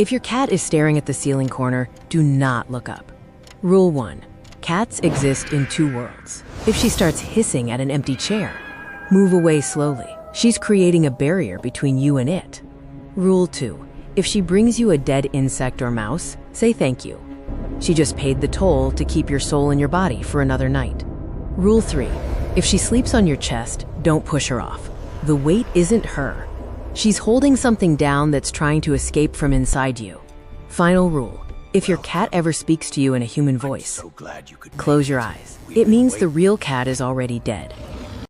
If your cat is staring at the ceiling corner, do not look up. Rule 1. Cats exist in two worlds. If she starts hissing at an empty chair, move away slowly. She's creating a barrier between you and it. Rule 2. If she brings you a dead insect or mouse, say thank you. She just paid the toll to keep your soul in your body for another night. Rule 3. If she sleeps on your chest, don't push her off. The weight isn't her. She's holding something down that's trying to escape from inside you. Final rule. If your cat ever speaks to you in a human voice, close your eyes. It means the real cat is already dead.